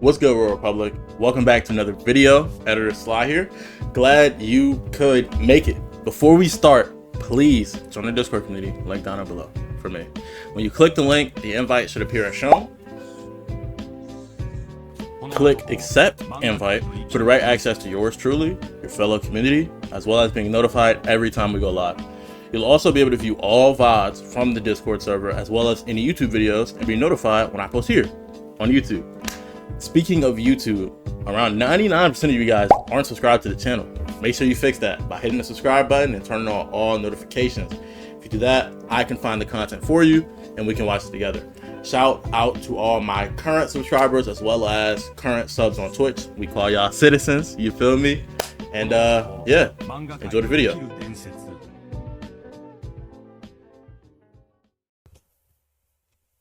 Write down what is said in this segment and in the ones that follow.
What's good, World Republic? Welcome back to another video. Editor Sly here. Glad you could make it. Before we start, please join the Discord community, link down below for me. When you click the link, the invite should appear as shown. Click accept invite for direct access to yours truly, your fellow community, as well as being notified every time we go live. You'll also be able to view all VODs from the Discord server, as well as any YouTube videos, and be notified when I post here on YouTube. Speaking of YouTube, around 99% of you guys aren't subscribed to the channel. Make sure you fix that by hitting the subscribe button and turning on all notifications. If you do that, I can find the content for you and we can watch it together. Shout out to all my current subscribers as well as current subs on Twitch. We call y'all citizens, you feel me? And yeah, enjoy the video.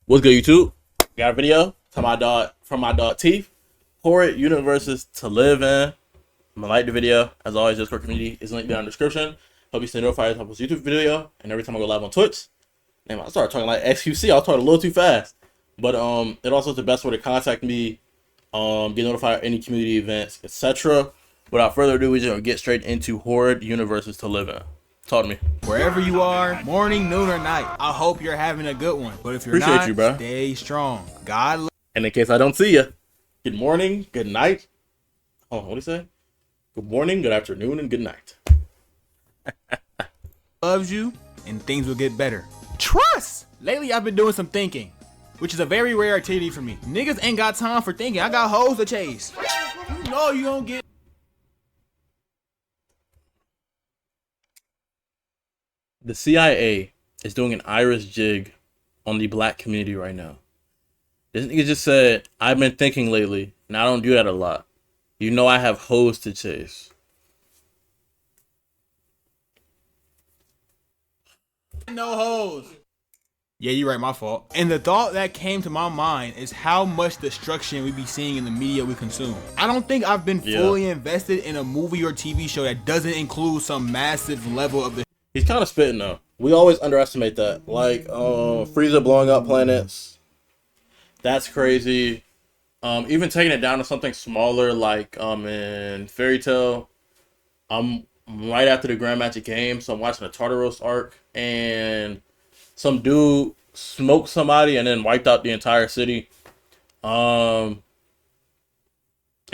What's good, YouTube? Got a video to my dog, from my dog Teeth. Horrid universes to live in. I'm gonna like the video. As always, Discord community is linked down in the description. Hope you stay notified when I post a YouTube video and every time I go live on Twitch. Damn, I started talking like XQC. I was talking a little too fast. But it also is the best way to contact me, get notified of any community events, etc. Without further ado, we're just gonna get straight into Horrid universes to live in. Talk to me. Wherever you are, morning, noon, or night, I hope you're having a good one. But if you're Appreciate not, you, bro. Stay strong. God And in case I don't see you, good morning, good night. Oh, what do you say? Good morning, good afternoon, and good night. loves you, and things will get better. Trust! Lately, I've been doing some thinking, which is a very rare activity for me. Niggas ain't got time for thinking. I got hoes to chase. You know you don't get... The CIA is doing an iris jig on the black community right now. This nigga just said, I've been thinking lately, and I don't do that a lot. You know I have hoes to chase. No hoes. Yeah, you're right, my fault. And the thought that came to my mind is how much destruction we be seeing in the media we consume. I don't think I've been fully invested in a movie or TV show that doesn't include some massive level of the... He's kind of spitting though. We always underestimate that. Like, Frieza blowing up planets. That's crazy. Even taking it down to something smaller, like in Fairy Tail. I'm right after the Grand Magic Game, so I'm watching the Tartaros arc, and some dude smoked somebody and then wiped out the entire city. And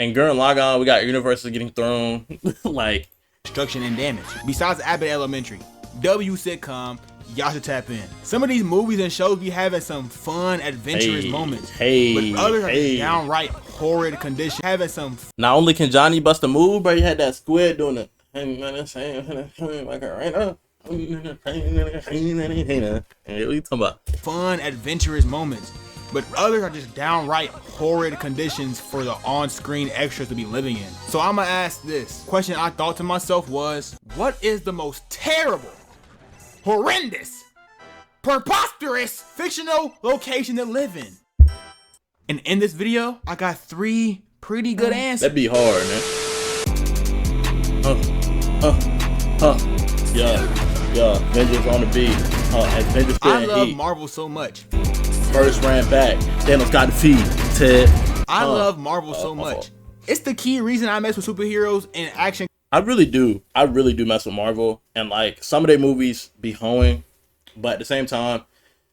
Gurren Lagann, we got universes getting thrown. Like, destruction and damage. Besides Abbott Elementary, W sitcom, y'all should tap in. Some of these movies and shows be having some fun, adventurous moments. But others are just downright horrid conditions. Having some... Not only can Johnny bust a move, but he had that squid doing it. Like right up. What are you talking about? Fun, adventurous moments. But others are just downright horrid conditions for the on-screen extras to be living in. So I'ma ask this. Question I thought to myself was, what is the most terrible, horrendous, preposterous, fictional location to live in? And in this video, I got 3 pretty good answers. That'd be hard, man. Yeah, Avengers on the beat. Avengers I love heat. Marvel so much. First ran back. Thanos got defeated. Ted. I love Marvel so much. It's the key reason I mess with superheroes and action. I really do. I really do mess with Marvel. And like, some of their movies be hoeing. But at the same time,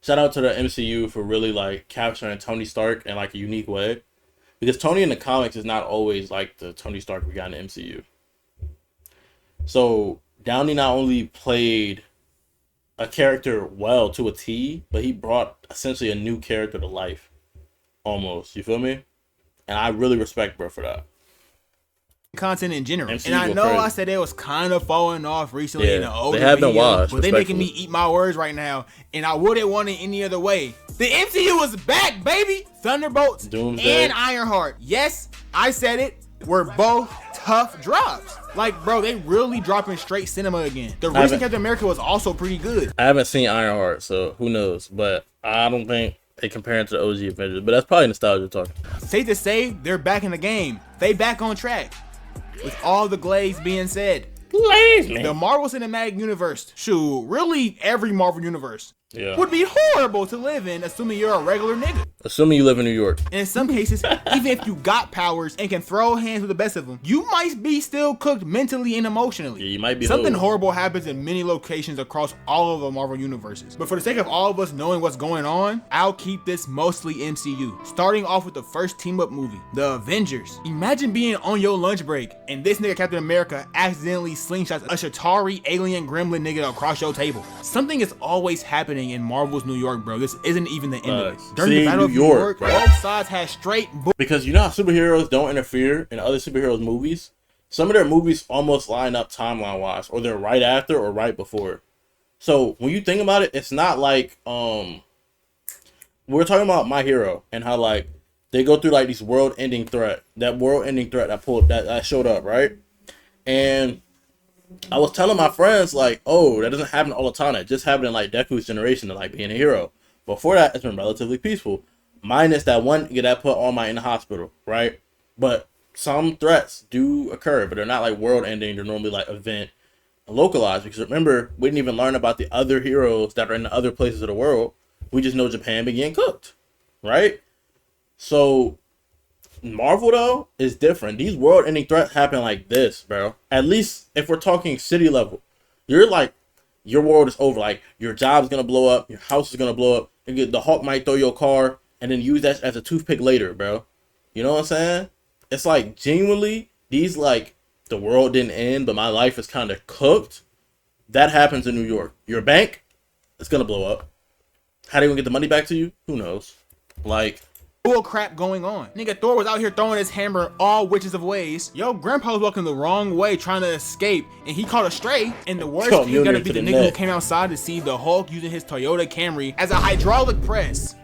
shout out to the MCU for really like capturing Tony Stark in like a unique way. Because Tony in the comics is not always like the Tony Stark we got in the MCU. So Downey not only played a character well to a T, but he brought essentially a new character to life. Almost. You feel me? And I really respect bro for that. Content in general. MCU and I know crazy. I said it was kind of falling off recently in the older they have been videos, washed, but they making me eat my words right now, and I wouldn't want it any other way. The MCU is back, baby! Thunderbolts Doomsday. And Ironheart. Yes, I said it. We're both tough drops. Like, bro, they really dropping straight cinema again. The recent Captain America was also pretty good. I haven't seen Ironheart, so who knows? But I don't think they compare it to the OG Avengers. But that's probably nostalgia talking. Safe to say, they're back in the game. They back on track. With all the glaze being said, the Marvel Cinematic Universe, shoot, really every Marvel universe, Yeah. would be horrible to live in, assuming you're a regular nigga. Assuming you live in New York. And in some cases, even if you got powers and can throw hands with the best of them, you might be still cooked mentally and emotionally. Yeah, you might be. Something horrible happens in many locations across all of the Marvel universes. But for the sake of all of us knowing what's going on, I'll keep this mostly MCU. Starting off with the first team-up movie, The Avengers. Imagine being on your lunch break and this nigga Captain America accidentally slingshots a Shatari alien gremlin nigga across your table. Something is always happening in Marvel's New York, bro. This isn't even the end of it. During the Battle of New York, both sides had straight because you know how superheroes don't interfere in other superheroes' movies? Some of their movies almost line up timeline-wise, or they're right after or right before. So when you think about it, it's not like we're talking about My Hero and how like they go through like these world-ending threat, that showed up, right? And I was telling my friends like, oh, that doesn't happen all the time. It just happened in like Deku's generation of like being a hero. Before that, it's been relatively peaceful, minus that one nigga that put All Might in the hospital, right? But some threats do occur, but they're not like world-ending. They're normally like event localized. Because remember, we didn't even learn about the other heroes that are in the other places of the world. We just know Japan began cooked, right? So Marvel though is different. These world-ending threats happen like this, bro. At least if we're talking city level, you're like, your world is over. Like your job's gonna blow up, your house is gonna blow up. The Hulk might throw your car and then use that as a toothpick later, bro. You know what I'm saying? It's like genuinely these like the world didn't end, but my life is kind of cooked. That happens in New York. Your bank, it's gonna blow up. How they gonna get the money back to you? Who knows? Like. bull crap going on. Nigga, Thor was out here throwing his hammer all witches of ways. Yo, grandpa was walking the wrong way trying to escape, and he caught a stray. And the worst thing gotta be the nigga who came outside to see the Hulk using his Toyota Camry as a hydraulic press.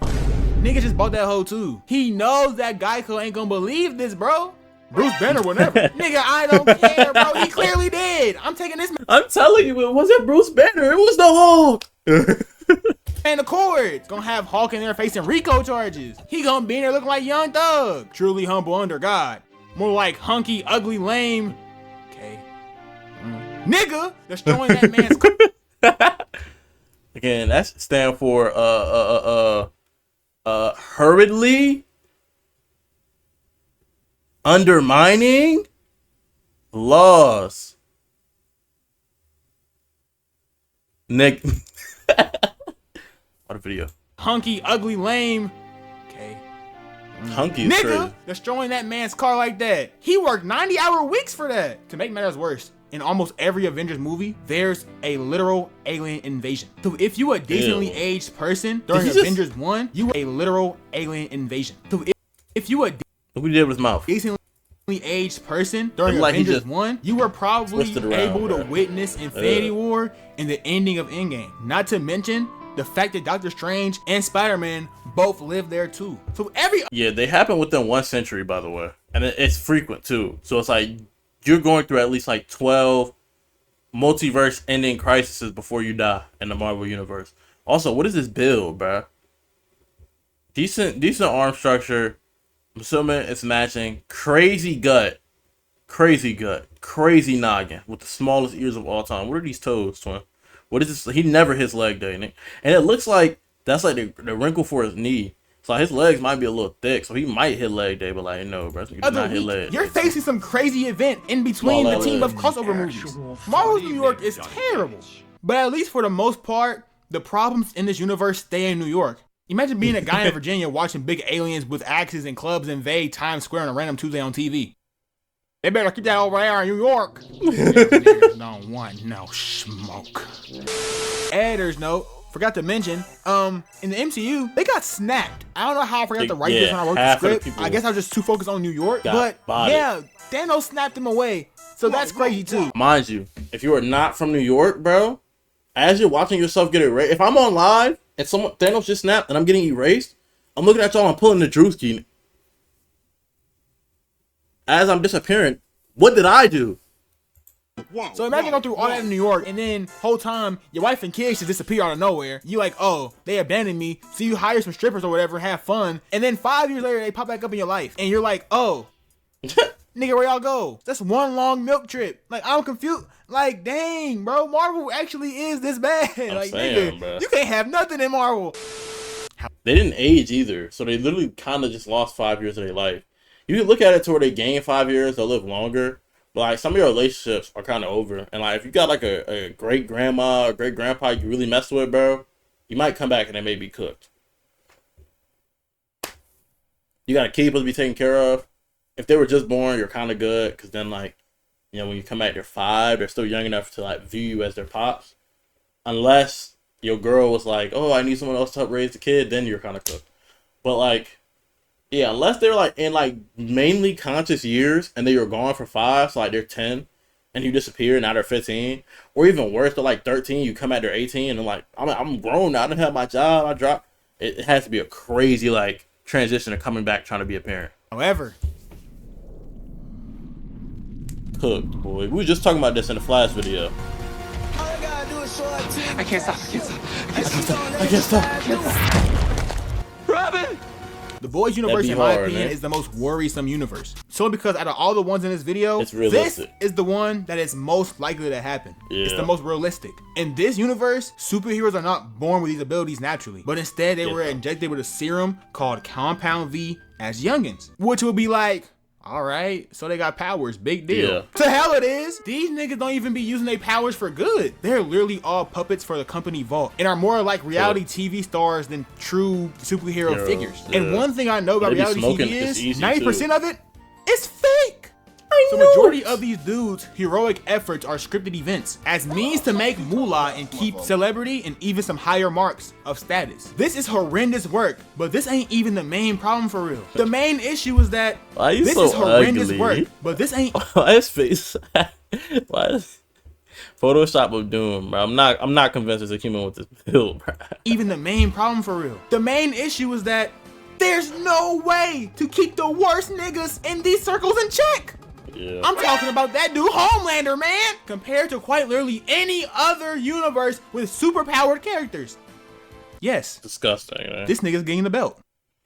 Nigga just bought that hoe too. He knows that Geico ain't gonna believe this, bro. Bruce Banner will never. Nigga, I don't care, bro. He clearly did. I'm taking this. I'm telling you, it wasn't Bruce Banner. It was the Hulk. And the Cords gonna have Hulk in there facing RICO charges. He gonna be in there looking like Young Thug. Truly humble under God. More like hunky, ugly, lame. Okay. Nigga, destroying that man's. Again, that's stand for hurriedly undermining laws. Nick. What a video. Hunky, ugly, lame. Okay. Hunky is Nigga, crazy. destroying that man's car like that. He worked 90-hour weeks for that. To make matters worse, in almost every Avengers movie, there's a literal alien invasion. So if you a decently aged person during Avengers 1, you were a literal alien invasion. So if you a Look what he did with his mouth. decently aged person during like Avengers 1, you were probably able to bro. witness Infinity War and the ending of Endgame. Not to mention the fact that Doctor Strange and Spider-Man both live there too. So yeah, they happen within 1 century, by the way, and it's frequent too. So it's like you're going through at least like 12 multiverse ending crises before you die in the Marvel universe. Also, what is this build, bruh? Decent arm structure. I'm assuming it's matching. Crazy gut, crazy noggin with the smallest ears of all time. What are these toes, twin? What is this? He never hits leg day, and it looks like that's like the wrinkle for his knee. So his legs might be a little thick, so he might hit leg day, but like no, bro, you not hit leg. You're facing some crazy event in between the team of crossover movies. Marvel's New York is terrible, but at least for the most part, the problems in this universe stay in New York. Imagine being a guy in Virginia watching big aliens with axes and clubs invade Times Square on a random Tuesday on TV. They better keep that over there in New York. Niggas don't want no smoke. Editor's note, forgot to mention, in the MCU, they got snapped. I don't know how I forgot to write this when I wrote the script. I guess I was just too focused on New York. But yeah, Thanos snapped him away. So that's crazy too. Mind you, if you are not from New York, bro, as you're watching yourself get erased, if I'm on live and Thanos just snapped and I'm getting erased, I'm looking at y'all, I'm pulling the Drewski. As I'm disappearing, what did I do? So imagine going through all that in New York, and then whole time your wife and kids just disappear out of nowhere. You like, oh, they abandoned me. So you hire some strippers or whatever, have fun, and then 5 years later they pop back up in your life, and you're like, oh, nigga, where y'all go? That's one long milk trip. Like I'm confused. Like, dang, bro, Marvel actually is this bad. Like, saying, nigga, bro. you can't have nothing in Marvel. They didn't age either, so they literally kind of just lost 5 years of their life. You can look at it to where they gain 5 years, they'll live longer. But like some of your relationships are kind of over, and like if you got like a great grandma or great grandpa you really mess with, bro, you might come back and they may be cooked. You got a kid supposed to be taken care of. If they were just born, you're kind of good, because then like, you know, when you come back, they're 5, they're still young enough to like view you as their pops. Unless your girl was like, oh, I need someone else to help raise the kid, then you're kind of cooked. But like, yeah, unless they're like in like mainly conscious years and they were gone for 5, so like they're 10 and you disappear and now they're 15, or even worse, they're like 13, you come at they're 18 and like, I'm grown now, I don't have my job, I dropped. It has to be a crazy like transition of coming back trying to be a parent. However, Cooked, boy. We were just talking about this in the Flash video. I can't stop. Robin! the Boys universe, in my hard, opinion, man. is the most worrisome universe. So because out of all the ones in this video, It's this realistic. is the one that is most likely to happen. It's Yeah. the most realistic. In this universe, superheroes are not born with these abilities naturally, but instead they were injected with a serum called Compound V as youngins, which would be like, all right, so they got powers, big deal. Yeah. To hell it is. These niggas don't even be using their powers for good. They're literally all puppets for the company Vault and are more like reality TV stars than true superhero Yeah, figures. yeah. And one thing I know about They be reality smoking, TV it's is easy, 90% too. of it is fake. So majority of these dudes' heroic efforts are scripted events as means to make moolah and keep celebrity and even some higher marks of status. This is horrendous work, but this ain't even the main problem for real. The main issue is that Why you this so is horrendous ugly? work, but this ain't Why his face? Why is Photoshop of doom, bro? I'm not convinced it's a human with this build, bro. even the main problem for real. The main issue is that there's no way to keep the worst niggas in these circles in check. Yeah. I'm talking about that dude Homelander, man! Compared to quite literally any other universe with superpowered characters. Yes, Disgusting, man. this nigga's getting the belt.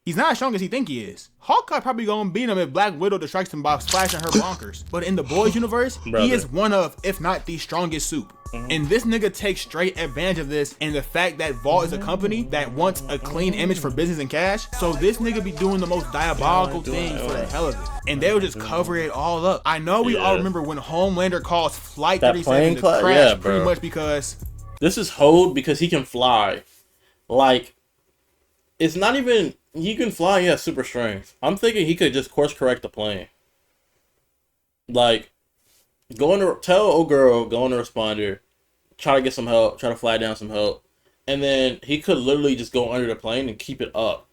He's not as strong as he think he is. Hawkeye probably gonna beat him if Black Widow distracts him by splashing her bonkers. But in the Boys universe, Brother. he is one of, if not the strongest soup. And this nigga takes straight advantage of this and the fact that Vault is a company that wants a clean image for business and cash. So this nigga be doing the most diabolical things for the hell of it. And they'll just cover it all up. I know we all Yeah. remember when Homelander caused Flight That 37 plane to crash? crash Yeah, pretty bro. much because This is hold because he can fly. Like, it's not even he can fly. He has super strength. I'm thinking he could just course correct the plane. Like, tell old girl go in the responder, try to get some help, try to fly down some help, and then he could literally just go under the plane and keep it up.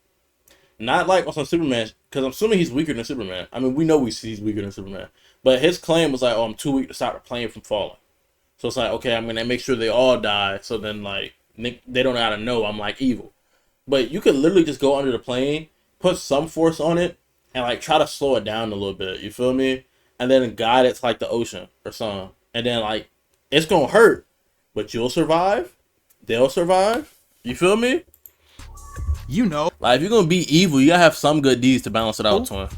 Not like on some Superman, because I'm assuming he's weaker than Superman. I mean, we know he's weaker than Superman, but his claim was like, "Oh, I'm too weak to stop the plane from falling." So it's like, okay, I'm gonna make sure they all die, so then like they don't gotta know I'm like evil. But you could literally just go under the plane, put some force on it, and like try to slow it down a little bit. You feel me? And then guide it to like the ocean or something. And then like it's gonna hurt, but you'll survive. They'll survive. You feel me? you know, Like if you're gonna be evil, you gotta have some good deeds to balance it out, twin.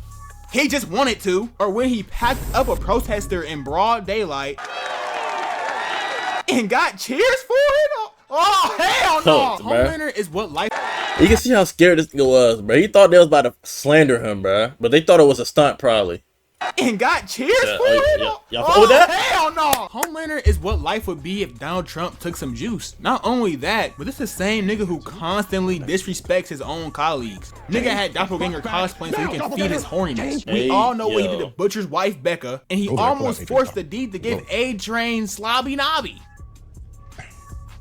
he just wanted to. Or when he packed up a protester in broad daylight and got cheers for it? Oh, hell no! Cooked, bruh. Homelander is what life You can see how scared this nigga was, bro. He thought they was about to slander him, bro. But they thought it was a stunt, probably. and got cheers Yeah, for oh, it? yeah. Y'all fuck with that? Hell no! Homelander is what life would be if Donald Trump took some juice. Not only that, but this the same nigga who constantly disrespects his own colleagues. Nigga had doppelganger cosplaying so he can feed his horniness. We Hey, all know what he yo. did to Butcher's wife Becca, and he almost forced the Deep to give A-Train Slobby Nobby.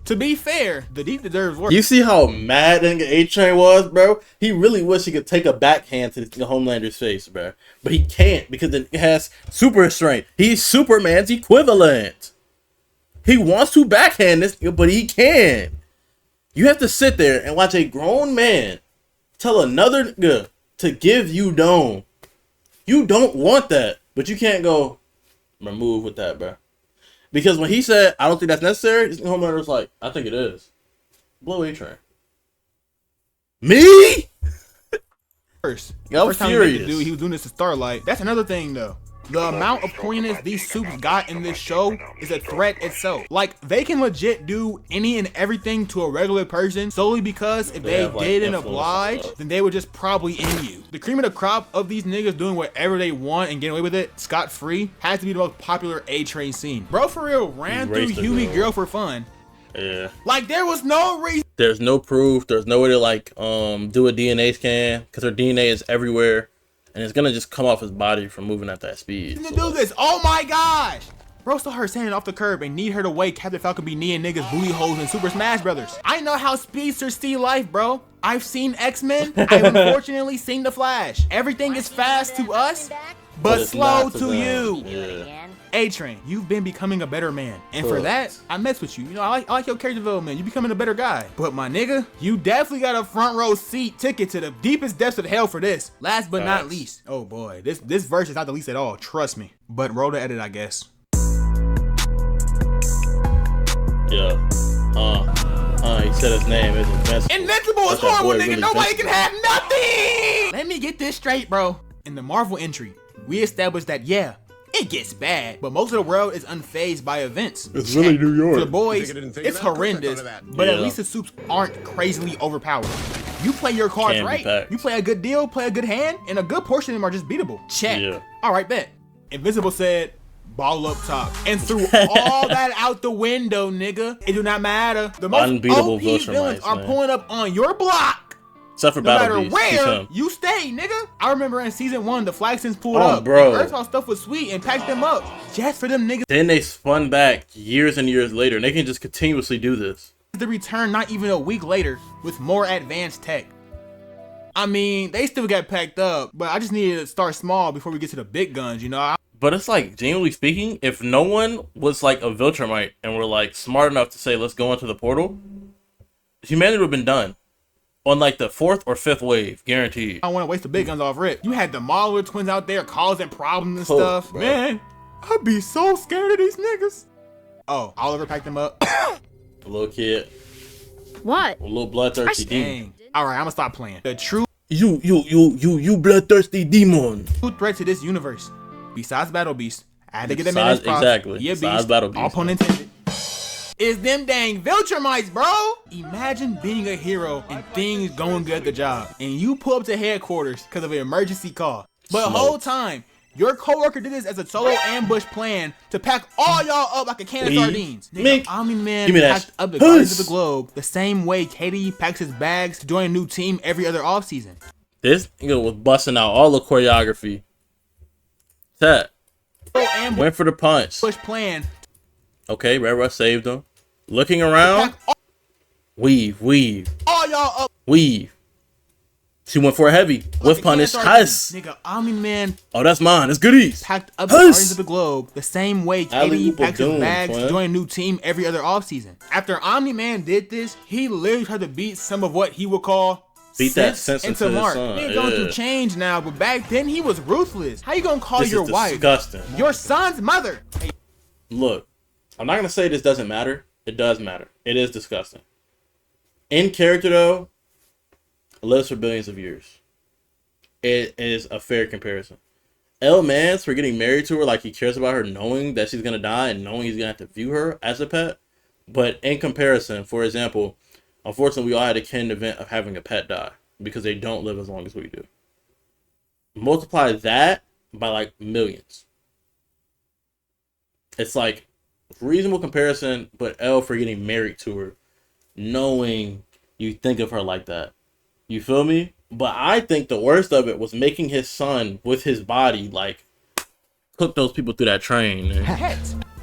To be fair, the Deep deserves worse. You see how mad that nigga A-Train was, bro? He really wish he could take a backhand to the Homelander's face, bro. But he can't because it has super strength. He's Superman's equivalent. He wants to backhand this, but he can't. You have to sit there and watch a grown man tell another nigga to give you dome. You don't want that, but you can't go remove with that, bro. Because when he said, I don't think that's necessary, this Homelander was like, I think it is. Blow A-Train. Me? First. I'm First time he met the furious. dude, he was doing this to Starlight. That's another thing though. The amount of pointiness these soups got in this show is a threat itself. Like, they can legit do any and everything to a regular person solely because if they have, like, didn't influence oblige, and stuff. then they would just probably end you. The cream of the crop of these niggas doing whatever they want and getting away with it scot-free has to be the most popular A-Train scene. Bro, for real, ran through raced the Huey girl. girl for fun. Yeah. Like, there was no reason There's no proof. There's no way to like do a DNA scan because her DNA is everywhere, and it's gonna just come off his body from moving at that speed. to So, do like, this. Oh my gosh. Bro saw her standing off the curb and need her to wait Captain Falcon be kneeing niggas booty holes in Super Smash Brothers. I know how speedsters see life, bro. I've seen X-Men. I've unfortunately seen The Flash. Everything is fast to us, but it's slow not to them. you. Yeah. A-Train, you've been becoming a better man. And for Correct. that, I mess with you. You know, I like your character development. You becoming a better guy. But my nigga, you definitely got a front row seat ticket to the deepest depths of hell for this. Last but not Facts. least. Oh boy, this verse is not the least at all. Trust me. But roll the edit, I guess. Yeah. He said his name is Invincible. Invincible is That's that horrible, boy nigga. really Nobody can invincible. have nothing. Let me get this straight, bro. In the Marvel entry, we established that, yeah, it gets bad, but most of the world is unfazed by events. It's really New York. For the boys, I didn't think of it's that? Of course I thought horrendous, of that. but at Yeah. least the soups aren't crazily overpowered. You play your cards Can be right. packed. You play a good deal, play a good hand, and a good portion of them are just beatable. Check. Yeah. All right, bet. Invincible said, ball up top, and threw all that out the window, nigga. It do not matter. The most Unbeatable OP Viltrumites, villains are man. pulling up on your block. Except for No matter Battle Beast. He's where him. you stay, nigga. I remember in season 1, the Flaxons pulled Oh, up. bro. And Earthbound stuff was sweet and packed them up just for them niggas Then they spun back years and years later, and they can just continuously do this. to return not even a week later with more advanced tech. I mean, they still got packed up, but I just needed to start small before we get to the big guns, you know? But it's like, genuinely speaking, if no one was like a Viltrumite and were like smart enough to say, let's go into the portal, humanity would have been done. On like the 4th or 5th wave, guaranteed. I don't want to waste the big guns off rip. You had the Mauler twins out there causing problems and Oh, stuff. bro. Man, I'd be so scared of these niggas. Oh, Oliver packed them up. A little kid, What? a little bloodthirsty demon. Dang. All right, I'm gonna stop playing. The true You bloodthirsty demon. threat to this universe, besides Battle Beast, I had to get them in Besides- as props. exactly. Yeah, Besides Beast. Battle Beast. All pun intended. Is them dang Viltrumites, bro. Imagine being a hero and things going good at the job, and you pull up to headquarters because of an emergency call. But the Smoke. whole time, your coworker did this as a solo ambush plan to pack all y'all up like a can of We sardines. make- Omni-Man Give me that. packed up the Guardians of Huss. the Globe the same way Katie packs his bags to join a new team every other offseason. This nigga was busting out all the choreography. That Solo ambush went for the punch. plan Okay, Red Rush saved him. Looking around, pack all weave, all y'all up. weave. She went for a heavy with punish. Huss. Nigga, Omni-Man Oh, that's mine. It's goodies. packed up the Huss. Guardians of the Globe the same way Katie Alley-oop of packs his doom, bags to twin. join a new team every other offseason. After Omni-Man did this, he literally tried to beat some of what he would call Beat that sense into his Mark. son, He's going yeah. through change now, but back then he was ruthless. How you gonna call This your is wife disgusting. your son's mother? Look, I'm not gonna say this doesn't matter. It does matter. It is disgusting. In character though, lives for billions of years. It is a fair comparison. L Mans for getting married to her like he cares about her, knowing that she's gonna die and knowing he's gonna have to view her as a pet. But in comparison, for example, unfortunately we all had a kin event of having a pet die because they don't live as long as we do. Multiply that by like millions. It's like reasonable comparison, but L for getting married to her, knowing you think of her like that. You feel me? But I think the worst of it was making his son with his body like cook those people through that train. Man. Heck,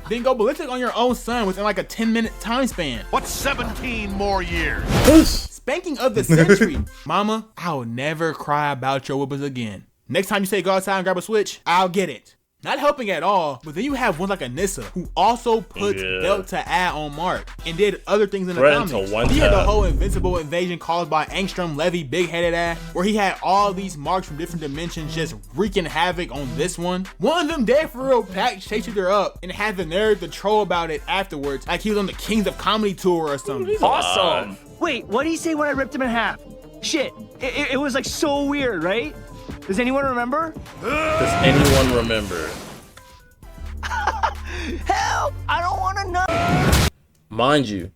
then go ballistic on your own son within like a 10-minute time span. What's 17 more years? Spanking of the century. Mama, I'll never cry about your whoopers again. Next time you say go outside and grab a switch, I'll get it. Not helping at all, but then you have one like Anissa, who also puts Yeah. belt to add on Mark and did other things in the Threatened to comics. one He had the tap. whole invincible invasion caused by Angstrom Levy big-headed ass, where he had all these marks from different dimensions just wreaking havoc on this one. One of them dead for real packed chased her up and had the nerve to troll about it afterwards, like he was on the Kings of Comedy tour or something. Awesome. Wait, what did he say when I ripped him in half? Shit, it was like so weird, right? Does anyone remember? Does anyone remember? Help! I don't want to know. Mind you,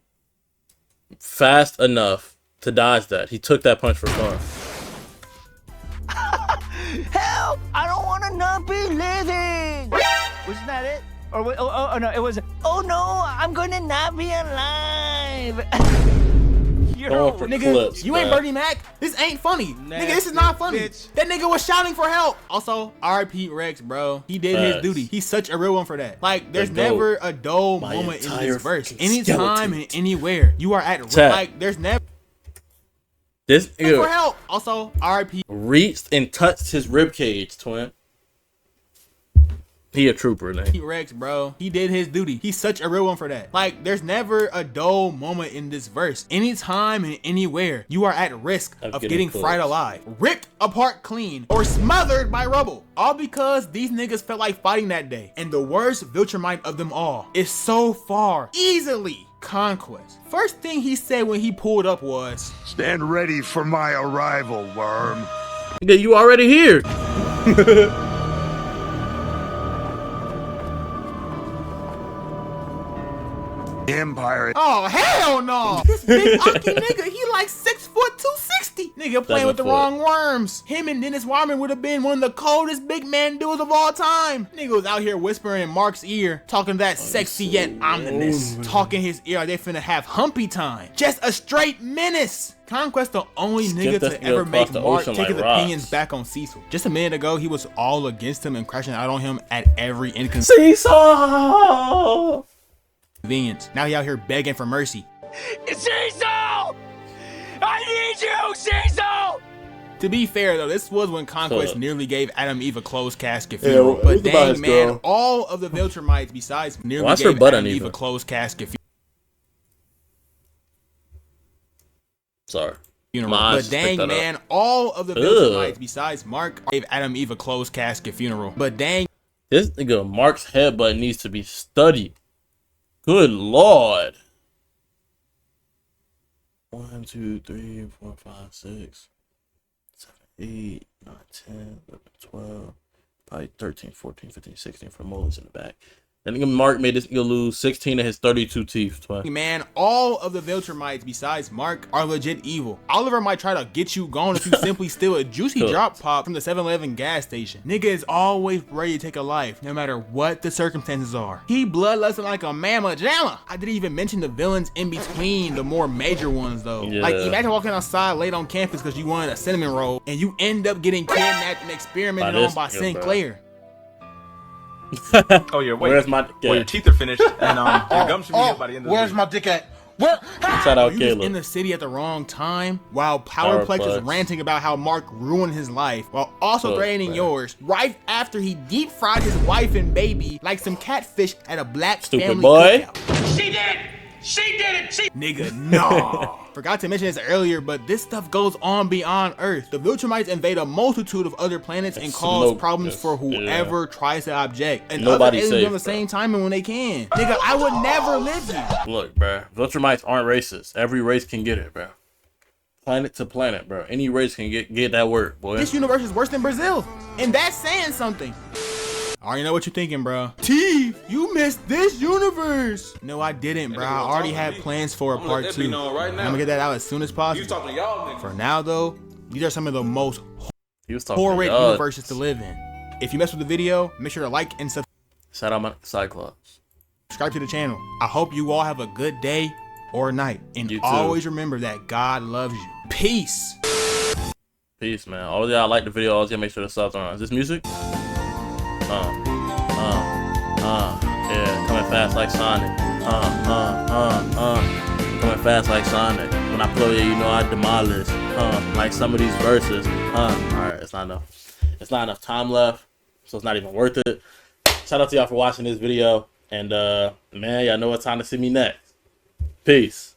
fast enough to dodge that. He took that punch for fun. Help! I don't want to not be living. Wasn't that it? Or oh no, it was. Oh no, I'm going to not be alive. Going for Nigga, clips, you ain't man. Bernie Mac. This ain't funny. Nigga, this is not funny. bitch. That nigga was shouting for help. Also, R.I.P. Rex, bro. He did his Facts. duty. He's such a real one for that. Like, there's The GOAT. never a dull My moment in entire this verse. fucking Anytime skeleton. and anywhere, you are at risk. Chat. Like, there's never This for nigga help. Also, R.I.P. reached and touched his rib cage, twin. He a trooper, nigga. Rex, bro. He did his duty. He's such a real one for that. Like, there's never a dull moment in this verse. Anytime and anywhere, you are at risk of getting cooked. fried alive, ripped apart clean, or smothered by rubble. All because these niggas felt like fighting that day. And the worst Viltrumite of them all is so far, easily, Conquest. First thing he said when he pulled up was, Stand ready for my arrival, worm. Nigga, you already here. Empire. oh, hell no! This big Aki nigga, he like 6 foot 260. Nigga playing with the 7 foot. wrong worms. Him and Dennis Rodman would have been one of the coldest big man duos of all time. Nigga was out here whispering in Mark's ear, talking that sexy yet ominous. Talking his ear like they finna have humpy time. Just a straight menace. Conquest the only nigga that to nigga ever across make the Mark ocean take like his Ross. opinions back on Cecil. Just a minute ago, he was all against him and crashing out on him at every inconvenience. Seesaw. Now he out here begging for mercy. Cecil! I need you, Cecil! To be fair though, this was when Conquest Huh. nearly gave Adam Eve a closed casket Yeah, funeral. it but was about dang his man, girl. all of the Viltrumites besides nearly Why's her gave butt Adam Eve uneven? a closed casket Sorry. funeral. My eyes But just dang picked that up. man, all of the Viltrumites besides Mark gave Adam Eve a closed casket funeral. But dang This nigga Mark's headbutt needs to be studied. Good lord. 1, 2, 3, 4, 5, 6, 7, 8, 9, 10, 11, 12, probably 13, 14, 15, 16 for molars in the back. That nigga Mark made this nigga lose 16 of his 32 teeth, twin. man, all of the Viltrumites besides Mark are legit evil. Oliver might try to get you gone if you simply steal a juicy Cooked. drop pop from the 7-Eleven gas station. Nigga is always ready to take a life, no matter what the circumstances are. He bloodlusting like a mamma jamma. I didn't even mention the villains in between, the more major ones though. Yeah. Like imagine walking outside late on campus because you wanted a cinnamon roll and you end up getting kidnapped and experimented By this on by nigga, Sinclair. Oh, your wait. Where's my Well, your yeah. teeth are finished, and your gums should be here by the end of the Where's week. my dick at? Where? Shout out You was in Caleb. the city at the wrong time while Powerplex was Powerplex. ranting about how Mark ruined his life while also Look, threatening man. yours right after he deep fried his wife and baby like some catfish at a black Stupid family boy. cookout. She did it! She did it! She Nigga, no. Forgot to mention this earlier, but this stuff goes on beyond Earth. The Viltrumites invade a multitude of other planets and cause Smoke problems this, for whoever tries to object. And Nobody other aliens safe, on the bro. same time and when they can. Nigga, I would never live you. Look, bruh. Viltrumites aren't racist. Every race can get it, bruh. Planet to planet, bro. Any race can get that work, boy. This universe is worse than Brazil. And that's saying something. I already know what you're thinking, bro. Teeth, you missed this universe. No, I didn't, bro. I already had plans for a I'ma let part that 2. be known right I'm now. gonna get that out as soon as You possible. talking to y'all niggas. For now, though, these are some of the most He was talking horrid to us. universes to live in. If you mess with the video, make sure to like and Shout out my Cyclops. subscribe to the channel. I hope you all have a good day or night. And You too. always remember that God loves you. Peace. Peace, man. All of y'all like the video. Always gotta make sure the subs are on. Is this music? Yeah, coming fast like Sonic. Coming fast like Sonic. When I play it, you know I demolish. Like some of these verses. Alright, it's not enough. It's not enough time left, so it's not even worth it. Shout out to y'all for watching this video. And man, y'all know what time to see me next. Peace.